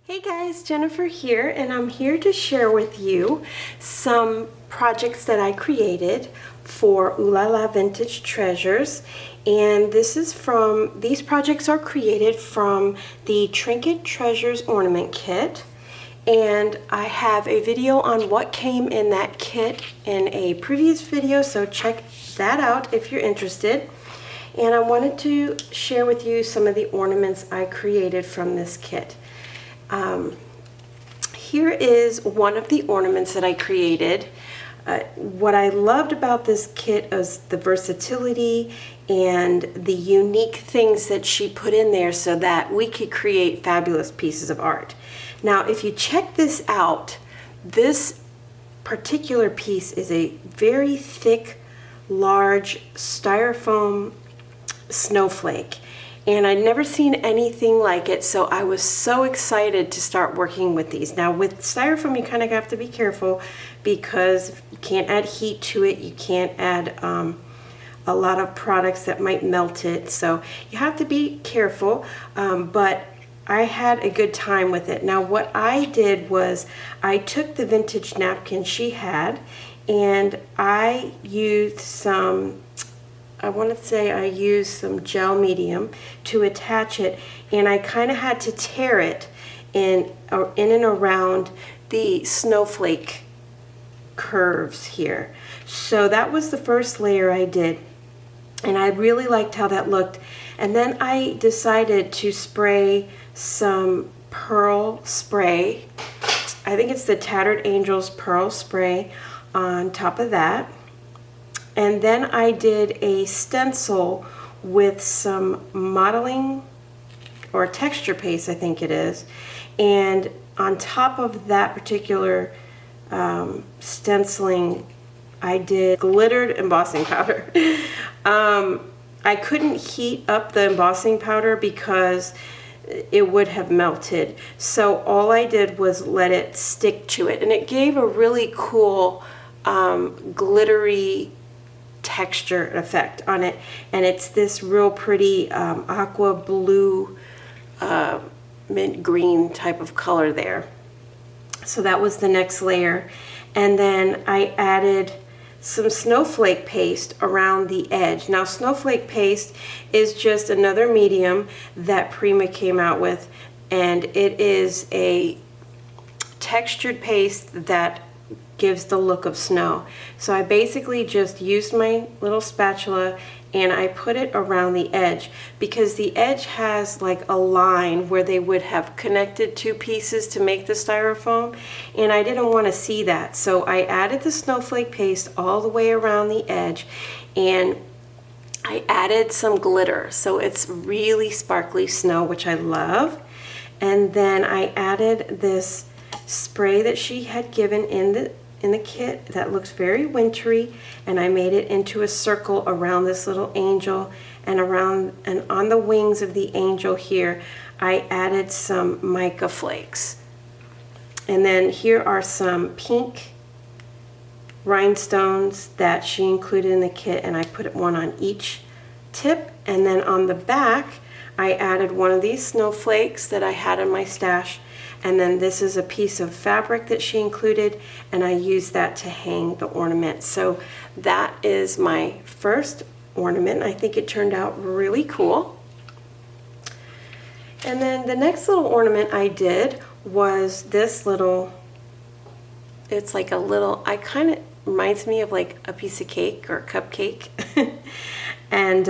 Hey guys, Jennifer here, and I'm here to share with you some projects that I created for Ooh La La Vintage Treasures. And these projects are created from the Trinket Treasures Ornament Kit. And I have a video on what came in that kit in a previous video, so check that out if you're interested. And I wanted to share with you some of the ornaments I created from this kit. Here is one of the ornaments that I created. What I loved about this kit is the versatility and the unique things that she put in there so that we could create fabulous pieces of art. Now, if you check this out, this particular piece is a very thick, large styrofoam snowflake. And I'd never seen anything like it, so I was so excited to start working with these. Now with styrofoam, you kind of have to be careful because you can't add heat to it, you can't add a lot of products that might melt it, so you have to be careful, but I had a good time with it. Now what I did was I took the vintage napkin she had and I used some I used some gel medium to attach it, and I kind of had to tear it in and around the snowflake curves here. So that was the first layer I did, and I really liked how that looked. And then I decided to spray some pearl spray. I think it's the Tattered Angels pearl spray on top of that. And then I did a stencil with some modeling or texture paste, I think it is. And on top of that particular stenciling, I did glittered embossing powder. I couldn't heat up the embossing powder because it would have melted. So all I did was let it stick to it. And it gave a really cool glittery texture effect on it, and it's this real pretty aqua blue mint green type of color there. So that was the next layer, and then I added some snowflake paste around the edge. Now snowflake paste is just another medium that Prima came out with, and it is a textured paste that gives the look of snow. So I basically just used my little spatula and I put it around the edge because the edge has like a line where they would have connected two pieces to make the styrofoam, and I didn't want to see that. So I added the snowflake paste all the way around the edge, and I added some glitter so it's really sparkly snow, which I love. And then I added this spray that she had given in the kit that looks very wintry, and I made it into a circle around this little angel, and on the wings of the angel here I added some mica flakes. And then here are some pink rhinestones that she included in the kit, and I put one on each tip. And then on the back I added one of these snowflakes that I had in my stash. And then this is a piece of fabric that she included, and I used that to hang the ornament. So that is my first ornament. I think it turned out really cool. And then the next little ornament I did was this little, it's like a little, it reminds me of like a piece of cake or a cupcake. And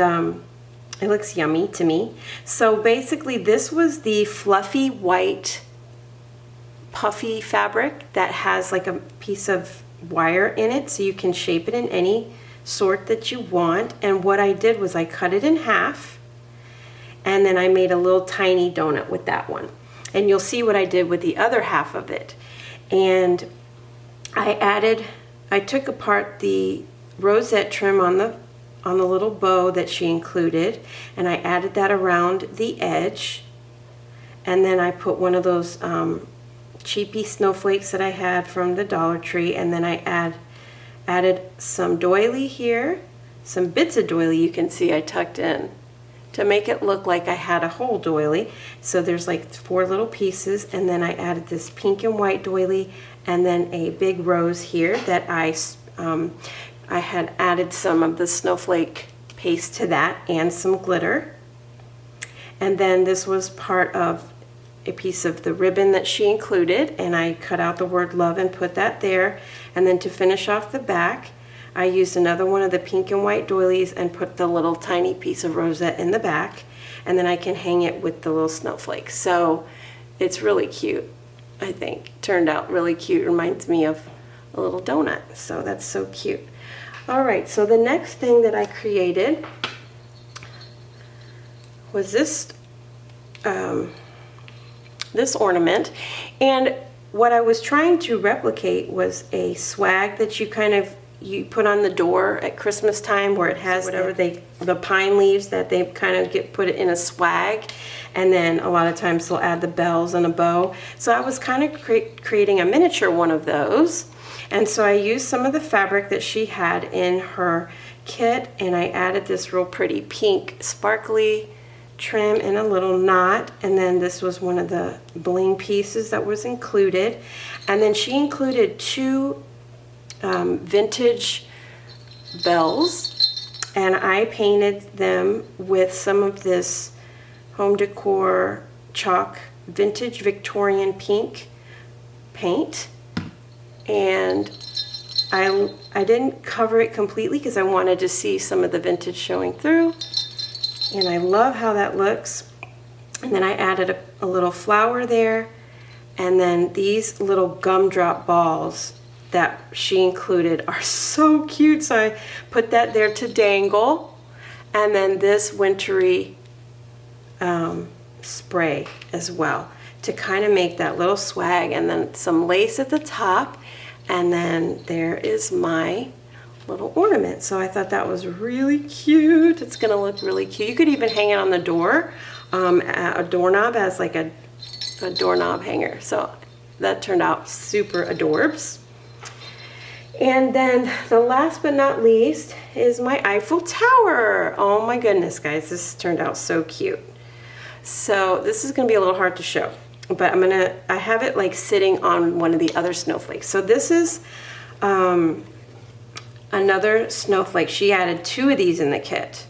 it looks yummy to me. So basically this was the fluffy white puffy fabric that has like a piece of wire in it, so you can shape it in any sort that you want. And what I did was I cut it in half, and then I made a little tiny donut with that one. And you'll see what I did with the other half of it. And I took apart the rosette trim on the little bow that she included, and I added that around the edge. And then I put one of those cheapy snowflakes that I had from the Dollar Tree, and then I added some doily here, some bits of doily you can see I tucked in to make it look like I had a whole doily. So there's like 4 little pieces, and then I added this pink and white doily, and then a big rose here that I had added some of the snowflake paste to that and some glitter. And then this was part of a piece of the ribbon that she included, and I cut out the word love and put that there. And then to finish off the back, I used another one of the pink and white doilies and put the little tiny piece of rosette in the back, and then I can hang it with the little snowflakes. So it's really cute, I think. Turned out really cute. Reminds me of a little donut, so that's so cute. All right, so the next thing that I created was this this ornament, and what I was trying to replicate was a swag that you put on the door at Christmas time, where it has whatever the pine leaves that they kind of put it in a swag, and then a lot of times they'll add the bells and a bow. So I was kind of creating a miniature one of those, and so I used some of the fabric that she had in her kit, and I added this real pretty pink sparkly trim in a little knot, and then this was one of the bling pieces that was included, and then she included 2 vintage bells, and I painted them with some of this home decor chalk vintage Victorian pink paint, and I didn't cover it completely because I wanted to see some of the vintage showing through, and I love how that looks. And then I added a little flower there, and then these little gumdrop balls that she included are so cute, so I put that there to dangle. And then this wintry spray as well to kind of make that little swag, and then some lace at the top, and then there is my little ornament. So I thought that was really cute. It's gonna look really cute. You could even hang it on the door, a doorknob, as like a doorknob hanger. So that turned out super adorbs. And then the last but not least is my Eiffel Tower. Oh my goodness, guys, this turned out so cute. So this is gonna be a little hard to show, but I have it like sitting on one of the other snowflakes. So this is another snowflake. She added 2 of these in the kit,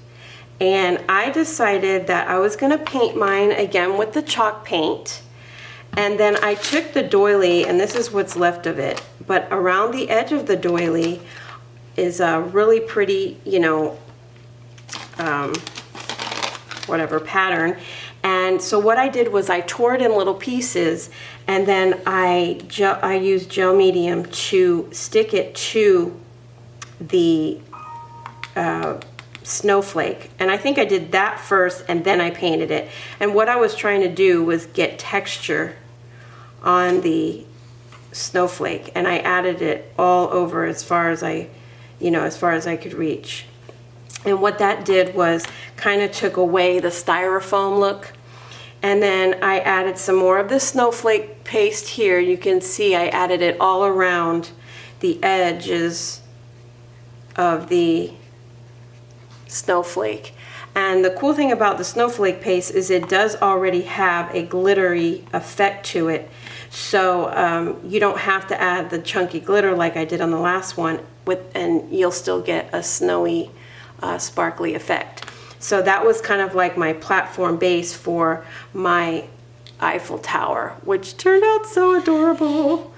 and I decided that I was gonna paint mine again with the chalk paint. And then I took the doily, and this is what's left of it, but around the edge of the doily is a really pretty, you know, whatever pattern. And so what I did was I tore it in little pieces, and then I used gel medium to stick it to the snowflake. And I think I did that first, and then I painted it. And what I was trying to do was get texture on the snowflake, and I added it all over as far as I could reach. And what that did was kind of took away the styrofoam look. And then I added some more of the snowflake paste here. You can see I added it all around the edges of the snowflake. And the cool thing about the snowflake paste is it does already have a glittery effect to it. So you don't have to add the chunky glitter like I did on the last one, and you'll still get a snowy, sparkly effect. So that was kind of like my platform base for my Eiffel Tower, which turned out so adorable.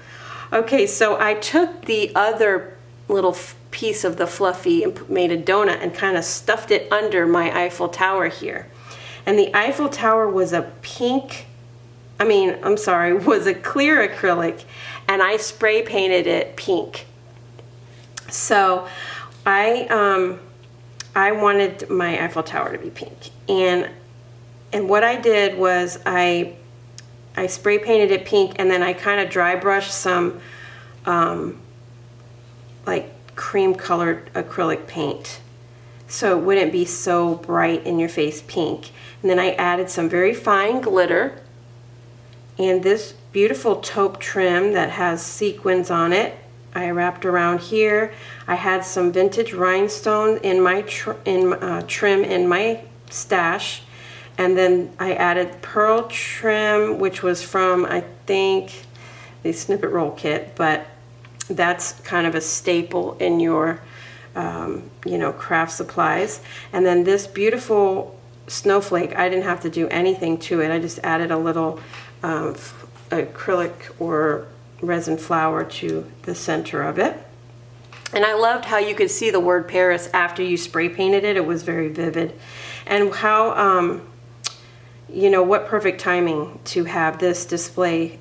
Okay, so I took the other little piece of the fluffy and made a donut and kind of stuffed it under my Eiffel Tower here. And the Eiffel Tower was a was a clear acrylic, and I spray painted it pink. So I wanted my Eiffel Tower to be pink, and what I did was I spray painted it pink, and then I kind of dry brushed some like cream colored acrylic paint so it wouldn't be so bright in your face pink. And then I added some very fine glitter and this beautiful taupe trim that has sequins on it. I wrapped around here. I had some vintage rhinestone in my trim in my stash. And then I added pearl trim, which was from, I think, the Snippet Roll kit, but that's kind of a staple in your, you know, craft supplies. And then this beautiful snowflake, I didn't have to do anything to it. I just added a little acrylic or resin flower to the center of it. And I loved how you could see the word Paris after you spray painted it. It was very vivid. And how, you know, what perfect timing to have this display,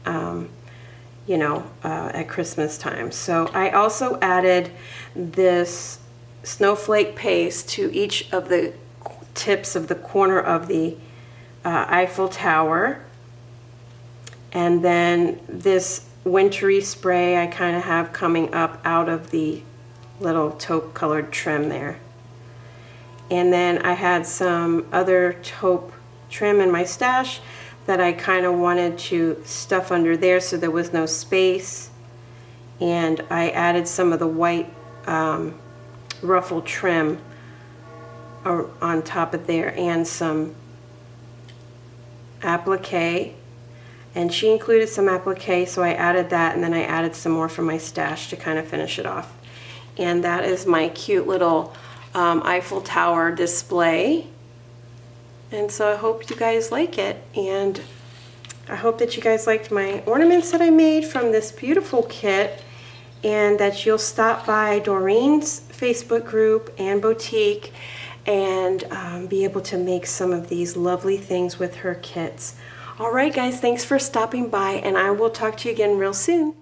you know, at Christmas time. So I also added this snowflake paste to each of the tips of the corner of the Eiffel Tower. And then this wintry spray I kind of have coming up out of the little taupe colored trim there. And then I had some other taupe trim in my stash that I kind of wanted to stuff under there so there was no space. And I added some of the white ruffled trim on top of there and some applique. And she included some applique, so I added that, and then I added some more from my stash to kind of finish it off. And that is my cute little Eiffel Tower display. And so I hope you guys like it, and I hope that you guys liked my ornaments that I made from this beautiful kit, and that you'll stop by Doreen's Facebook group and boutique and be able to make some of these lovely things with her kits. All right, guys, thanks for stopping by, and I will talk to you again real soon.